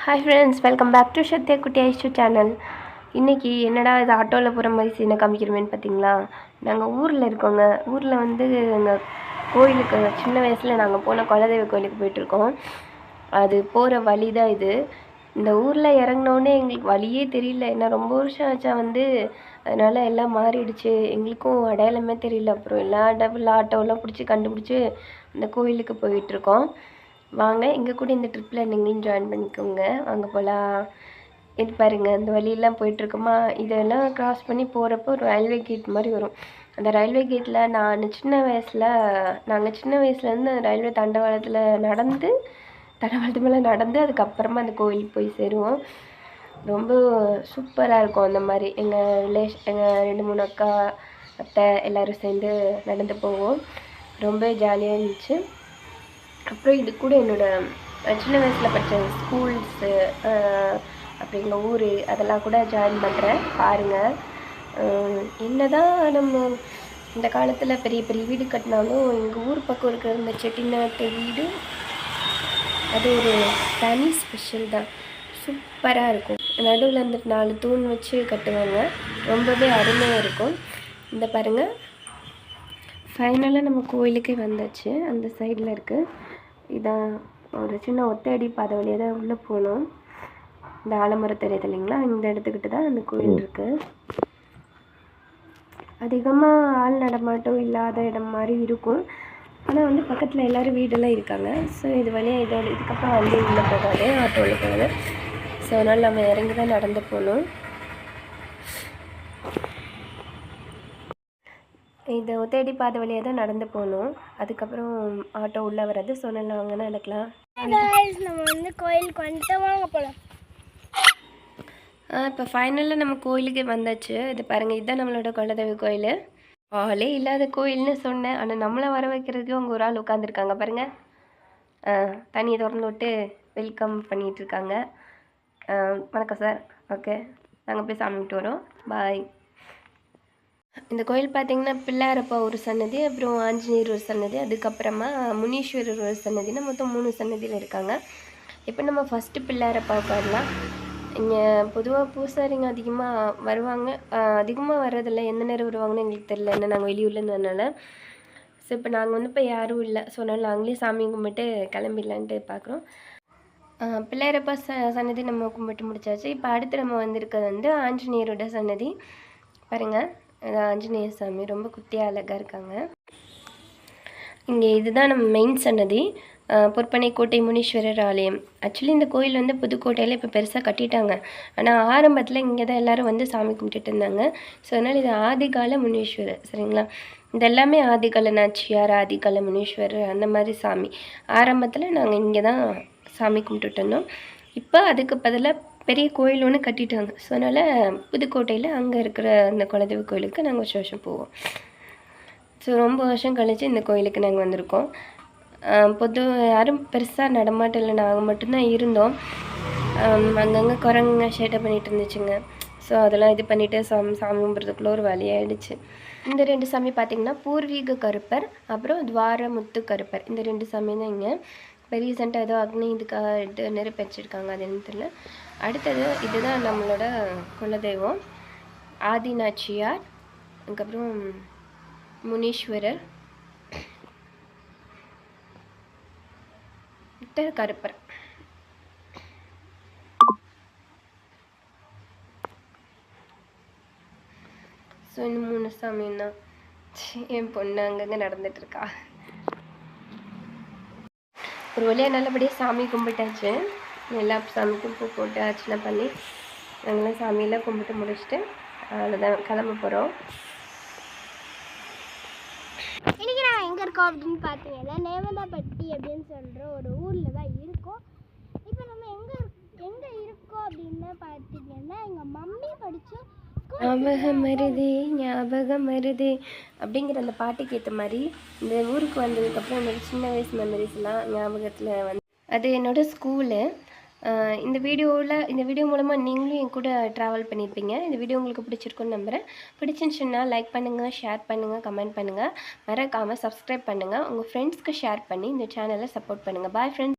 Hi friends, welcome back to Sathya Kutty Aishu channel. இன்றைக்கி என்னடா இது ஆட்டோவில் போகிற மாதிரி சீனை காமிக்கிறோமேன்னு பார்த்தீங்களா? நாங்கள் ஊரில் இருக்கோங்க. ஊரில் வந்து எங்கள் கோயிலுக்கு சின்ன வயசில் நாங்கள் போன குலதெய்வ கோயிலுக்கு போயிட்டுருக்கோம். அது போகிற வழி தான் இது. இந்த ஊரில் இறங்கினோடனே எங்களுக்கு வழியே தெரியல. ஏன்னா ரொம்ப வருஷம் ஆச்சா வந்து, அதனால் எல்லாம் மாறிடுச்சு. எங்களுக்கும் அடையாளமே தெரியல. அப்புறம் எல்லா ஆட்டோவெல்லாம் பிடிச்சி கண்டுபிடிச்சி இந்த கோயிலுக்கு போயிட்டுருக்கோம். வாங்க, எங்கள் கூட இந்த ட்ரிப்பில் நீங்களும் ஜாயின் பண்ணிக்கோங்க. வாங்க போகலாம். இது பாருங்கள், இந்த வழியெல்லாம் போயிட்டுருக்கோமா, இதெல்லாம் க்ராஸ் பண்ணி போகிறப்போ ஒரு ரயில்வே கேட் மாதிரி வரும். அந்த ரயில்வே கேட்டில் நாங்கள் சின்ன வயசுலேருந்து அந்த ரயில்வே தண்டவாளத்து மேலே நடந்து அதுக்கப்புறமா அந்த கோயிலுக்கு போய் சேருவோம். ரொம்ப சூப்பராக இருக்கும். அந்த மாதிரி எங்கள் 2-3 அக்கா அத்தை எல்லோரும் சேர்ந்து நடந்து போவோம். ரொம்ப ஜாலியாக இருந்துச்சு. அப்புறம் இது கூட என்னோடய சின்ன வயசில் படித்த ஸ்கூல்ஸு, அப்புறம் எங்கள் ஊர், அதெல்லாம் கூட ஜாயின் பண்ணுறேன் பாருங்கள். என்ன தான் நம்ம இந்த காலத்தில் பெரிய பெரிய வீடு கட்டினாலும் எங்கள் ஊர் பக்கம் இருக்கிற இந்த செட்டிநாட்டு வீடு அது ஒரு தனி ஸ்பெஷல் தான். சூப்பராக இருக்கும். நடுவில் அந்த 4 தூண் வச்சு கட்டுவாங்க. ரொம்பவே அருமையாக இருக்கும். இந்த பாருங்கள், ஃபைனலாக நம்ம கோயிலுக்கே வந்தாச்சு. அந்த சைடில் இருக்குது. இதான் ஒரு சின்ன ஒத்தடி பாதை வழியாக தான் உள்ளே போகணும். இந்த ஆலமரம் தெரியுது இல்லைங்களா, இந்த இடத்துக்கிட்ட தான் அந்த கோயில் இருக்குது. அதிகமாக ஆள் நடமாட்டம் இல்லாத இடம் மாதிரி இருக்கும். ஆனால் வந்து பக்கத்தில் எல்லோரும் வீடெல்லாம் இருக்காங்க. ஸோ இது வழியாக இதுக்கப்புறம் வண்டி உள்ளே போகாது, ஆட்டோவில் போகாது. ஸோ அதனால் நம்ம இறங்கி தான் நடந்து போகணும். இந்த ஒத்தடி பாதை வழியாக தான் நடந்து போகணும். அதுக்கப்புறம் ஆட்டோ உள்ளே வராது. ஸோ நல்லா வாங்க நடக்கலாம். நம்ம வந்து கோயிலுக்கு வந்துட்டு வாங்க போகலாம். இப்போ ஃபைனலாக நம்ம கோயிலுக்கே வந்தாச்சு. இது பாருங்கள், இதுதான் நம்மளோட குலதெய்வ கோயில். ஆளே இல்லாத கோயில்னு சொன்னேன், ஆனால் நம்மளை வர வைக்கிறதுக்கு அவங்க ஒரு ஆள் உட்காந்துருக்காங்க பாருங்கள். தண்ணியை திறந்து விட்டு வெல்கம் பண்ணிகிட்ருக்காங்க. வணக்கம் சார். ஓகே, நாங்கள் போய் சாமி விட்டு வரோம். பாய். இந்த கோயில் பார்த்திங்கன்னா பிள்ளையாரப்பா ஒரு சன்னதி, அப்புறம் ஆஞ்சநேயர் ஒரு சன்னதி, அதுக்கப்புறமா முனீஸ்வரர் ஒரு சன்னதினா மொத்தம் 3 சன்னதியில் இருக்காங்க. இப்போ நம்ம ஃபஸ்ட்டு பிள்ளையாரப்பாவை பாடலாம். இங்கே பொதுவாக பூசாரிங்க அதிகமாக வருவாங்க. அதிகமாக வர்றதில்ல. எந்த நேரம் வருவாங்கன்னு எங்களுக்கு தெரியல, ஏன்னா நாங்கள் வெளியூர்லேருந்து வரனால. ஸோ இப்போ நாங்கள் வந்து இப்போ யாரும் இல்லை. ஸோ அதனால் நாங்களே சாமி கும்பிட்டு கிளம்பிடலான்ட்டு பார்க்குறோம். பிள்ளையாரப்பா சன்னதி நம்ம கும்பிட்டு முடிச்சாச்சு. இப்போ அடுத்து நம்ம வந்திருக்கிறது வந்து ஆஞ்சநேயரோட சன்னதி. பாருங்கள், ஆஞ்சநேய சாமி ரொம்ப குட்டியாக அழகாக இருக்காங்க. இங்கே இதுதான் நம்ம மெயின் சன்னதி, பொற்பனைக்கோட்டை முனீஸ்வரர் ஆலயம். ஆக்சுவலி இந்த கோயில் வந்து புதுக்கோட்டையில் இப்போ பெருசாக கட்டிட்டாங்க. ஆனால் ஆரம்பத்தில் இங்கே தான் எல்லோரும் வந்து சாமி கும்பிட்டுட்டு இருந்தாங்க. ஸோ அதனால் இது ஆதிகால முனீஸ்வரர், சரிங்களா? இது எல்லாமே ஆதிகால நாச்சியார், ஆதிகால முனீஸ்வரர் அந்த மாதிரி சாமி. ஆரம்பத்தில் நாங்கள் இங்கே தான் சாமி கும்பிட்டுட்டு இருந்தோம். இப்போ அதுக்கு பதிலாக பெரிய கோயில் ஒன்று கட்டிட்டாங்க. ஸோ அதனால் புதுக்கோட்டையில் அங்கே இருக்கிற அந்த குலதெய்வ கோயிலுக்கு நாங்கள் வருஷம் போவோம். ஸோ ரொம்ப வருஷம் கழித்து இந்த கோயிலுக்கு நாங்கள் வந்திருக்கோம். யாரும் பெருசாக நடமாட்டம் இல்லை, நாங்கள் மட்டும்தான் இருந்தோம். அங்கங்கே குரங்குங்க ஷேட்டை பண்ணிகிட்டு இருந்துச்சுங்க. ஸோ அதெல்லாம் இது பண்ணிவிட்டு சாமி கும்பிட்றதுக்குள்ளே ஒரு வழியாகிடுச்சு. இந்த 2 சாமி பார்த்திங்கன்னா பூர்வீக கருப்பர், அப்புறம் துவாரமுத்து கருப்பர். இந்த 2 சாமி தான் இங்கே. இப்போ ரீசெண்டாக ஏதோ அக்னி இதுக்காக நெருப்படிச்சிருக்காங்க, அது என்ன தெரியல. அடுத்தது இதுதான் நம்மளோட குலதெய்வம், ஆதிநாச்சியார், அதுக்கப்புறம் முனீஸ்வரர், கருப்பர். ஸோ இன்னும் 3 சாமின்னா என் பொண்ணு அங்கங்கே நடந்துட்டுருக்கா. ஒரு வழியாக நல்லபடியாக சாமி கும்பிட்டாச்சு. எல்லா சாமிக்கும் பூ போட்டு அர்ச்சனை பண்ணி நாங்களாம் சாமியெல்லாம் கும்பிட்டு முடிச்சுட்டு அவ்வளோதான் கிளம்ப போகிறோம். இன்றைக்கி நான் எங்கே இருக்கோம் அப்படின்னு பார்த்தீங்கன்னா நேவதாப்பட்டி அப்படின்னு சொல்கிற ஒரு ஊரில் தான் இருக்கோம். இப்போ நம்ம எங்கே இருக்கோம் அப்படின்னு பார்த்தீங்கன்னா எங்கள் மம்மி படித்த ஞாபகம் வருதே அப்படிங்கிற அந்த பாட்டுக்கு ஏற்ற மாதிரி இந்த ஊருக்கு வந்ததுக்கப்புறம் என்னோடய சின்ன வயசு மெமரிஸ்லாம் ஞாபகத்தில் வந்து, அது என்னோடய ஸ்கூலு. இந்த வீடியோ மூலமாக நீங்களும் என் கூட ட்ராவல் பண்ணியிருப்பீங்க. இந்த வீடியோ உங்களுக்கு பிடிச்சிருக்குன்னு நம்புகிறேன். பிடிச்சிருந்துச்சுன்னா லைக் பண்ணுங்கள், ஷேர் பண்ணுங்கள், கமெண்ட் பண்ணுங்கள், மறக்காமல் சப்ஸ்கிரைப் பண்ணுங்கள். உங்கள் ஃப்ரெண்ட்ஸ்க்கு ஷேர் பண்ணி இந்த சேனலை சப்போர்ட் பண்ணுங்கள். Bye friends.